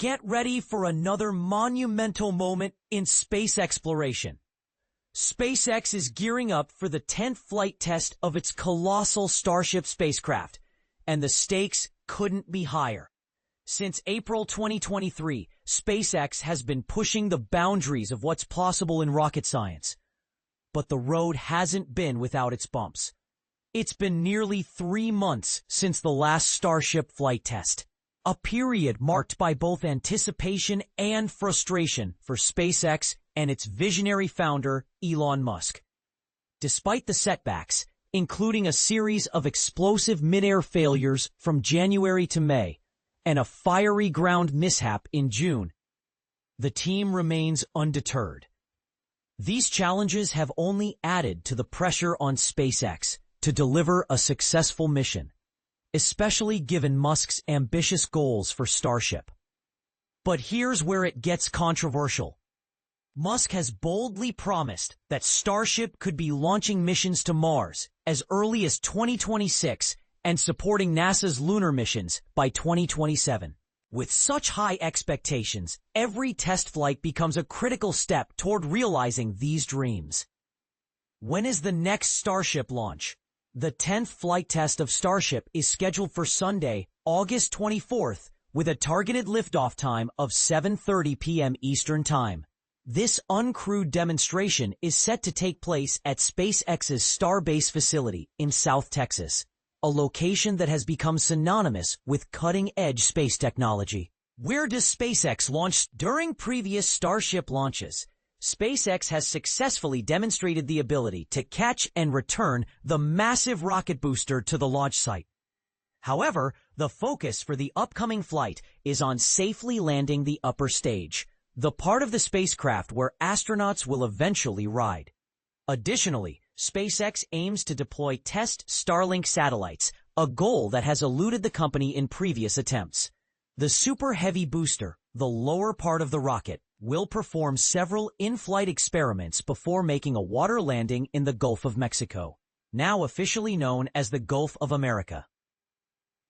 Get ready for another monumental moment in space exploration. SpaceX is gearing up for the 10th flight test of its colossal Starship spacecraft, and the stakes couldn't be higher. Since April 2023, SpaceX has been pushing the boundaries of what's possible in rocket science. But the road hasn't been without its bumps. It's been nearly 3 months since the last Starship flight test. A period marked by both anticipation and frustration for SpaceX and its visionary founder, Elon Musk. Despite the setbacks, including a series of explosive mid-air failures from January to May and a fiery ground mishap in June, the team remains undeterred. These challenges have only added to the pressure on SpaceX to deliver a successful mission, especially given Musk's ambitious goals for Starship. But here's where it gets controversial. Musk has boldly promised that Starship could be launching missions to Mars as early as 2026 and supporting NASA's lunar missions by 2027. With such high expectations, every test flight becomes a critical step toward realizing these dreams. When is the next Starship launch? The 10th flight test of Starship is scheduled for Sunday, August 24th, with a targeted liftoff time of 7:30 p.m. Eastern Time. This uncrewed demonstration is set to take place at SpaceX's Starbase facility in South Texas, a location that has become synonymous with cutting-edge space technology. Where does SpaceX launch? During previous Starship launches, SpaceX has successfully demonstrated the ability to catch and return the massive rocket booster to the launch site. However, the focus for the upcoming flight is on safely landing the upper stage, the part of the spacecraft where astronauts will eventually ride. Additionally, SpaceX aims to deploy test Starlink satellites, a goal that has eluded the company in previous attempts. The Super Heavy booster, the lower part of the rocket, will perform several in-flight experiments before making a water landing in the Gulf of Mexico, now officially known as the Gulf of America.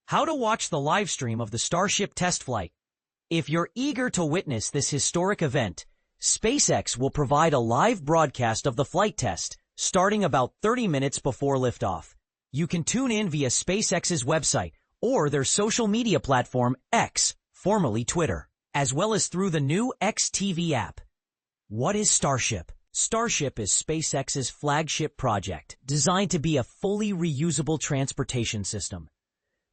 How to watch the live stream of the Starship test flight? If you're eager to witness this historic event, SpaceX will provide a live broadcast of the flight test starting about 30 minutes before liftoff. You can tune in via SpaceX's website or their social media platform X, formerly Twitter, as well as through the new XTV app. What is Starship? Starship is SpaceX's flagship project, designed to be a fully reusable transportation system.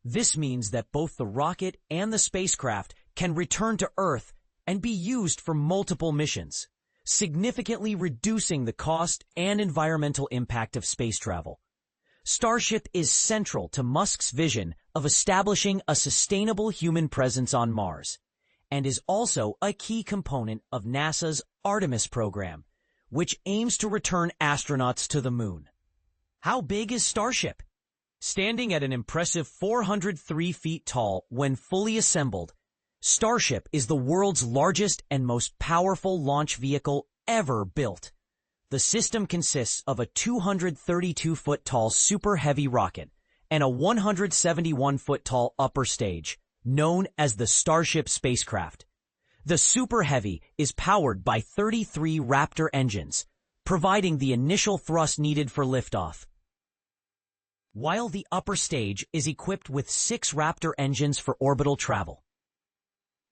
This means that both the rocket and the spacecraft can return to Earth and be used for multiple missions, significantly reducing the cost and environmental impact of space travel. Starship is central to Musk's vision of establishing a sustainable human presence on Mars, and is also a key component of NASA's Artemis program, which aims to return astronauts to the moon. How big is Starship? Standing at an impressive 403 feet tall when fully assembled, Starship is the world's largest and most powerful launch vehicle ever built. The system consists of a 232-foot-tall Super Heavy rocket and a 171-foot-tall upper stage, known as the Starship spacecraft. The Super Heavy is powered by 33 Raptor engines, providing the initial thrust needed for liftoff, while the upper stage is equipped with 6 Raptor engines for orbital travel.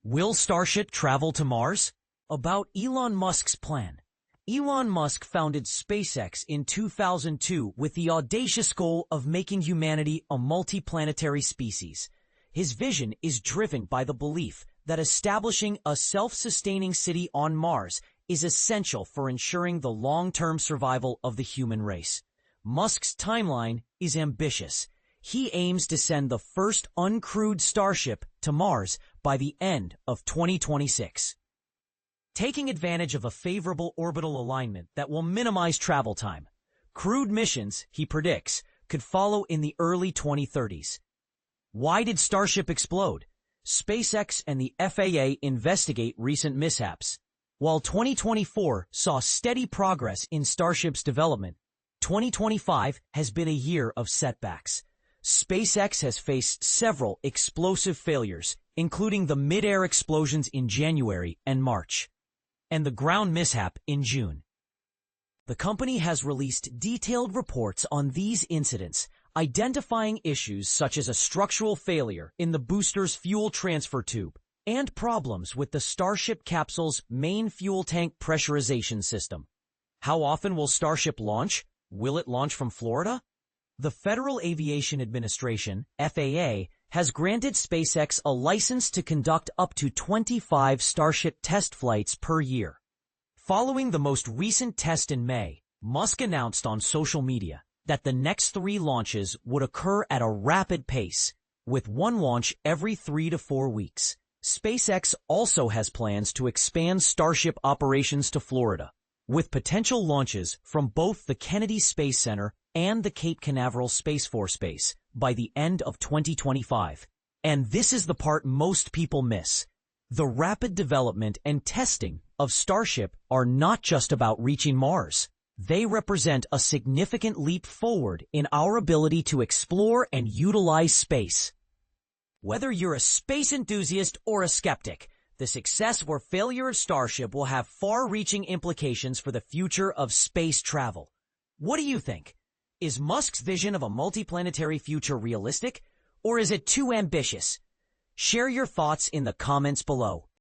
Will Starship travel to Mars? About Elon Musk's plan. Elon Musk founded SpaceX in 2002 with the audacious goal of making humanity a multiplanetary species. His vision is driven by the belief that establishing a self-sustaining city on Mars is essential for ensuring the long-term survival of the human race. Musk's timeline is ambitious. He aims to send the first uncrewed Starship to Mars by the end of 2026. Taking advantage of a favorable orbital alignment that will minimize travel time, crewed missions, he predicts, could follow in the early 2030s. Why did Starship explode? SpaceX and the FAA investigate recent mishaps. While 2024 saw steady progress in Starship's development, 2025 has been a year of setbacks. SpaceX has faced several explosive failures, including the mid-air explosions in January and March, and the ground mishap in June. The company has released detailed reports on these incidents, identifying issues such as a structural failure in the booster's fuel transfer tube and problems with the Starship capsule's main fuel tank pressurization system. How often will Starship launch? Will it launch from Florida? The Federal Aviation Administration, FAA, has granted SpaceX a license to conduct up to 25 Starship test flights per year. Following the most recent test in May, Musk announced on social media that the next 3 launches would occur at a rapid pace, with one launch every 3 to 4 weeks. SpaceX also has plans to expand Starship operations to Florida, with potential launches from both the Kennedy Space Center and the Cape Canaveral Space Force Base by the end of 2025. And this is the part most people miss. The rapid development and testing of Starship are not just about reaching Mars. They represent a significant leap forward in our ability to explore and utilize space. Whether you're a space enthusiast or a skeptic, the success or failure of Starship will have far-reaching implications for the future of space travel. What do you think? Is Musk's vision of a multiplanetary future realistic, or is it too ambitious? Share your thoughts in the comments below.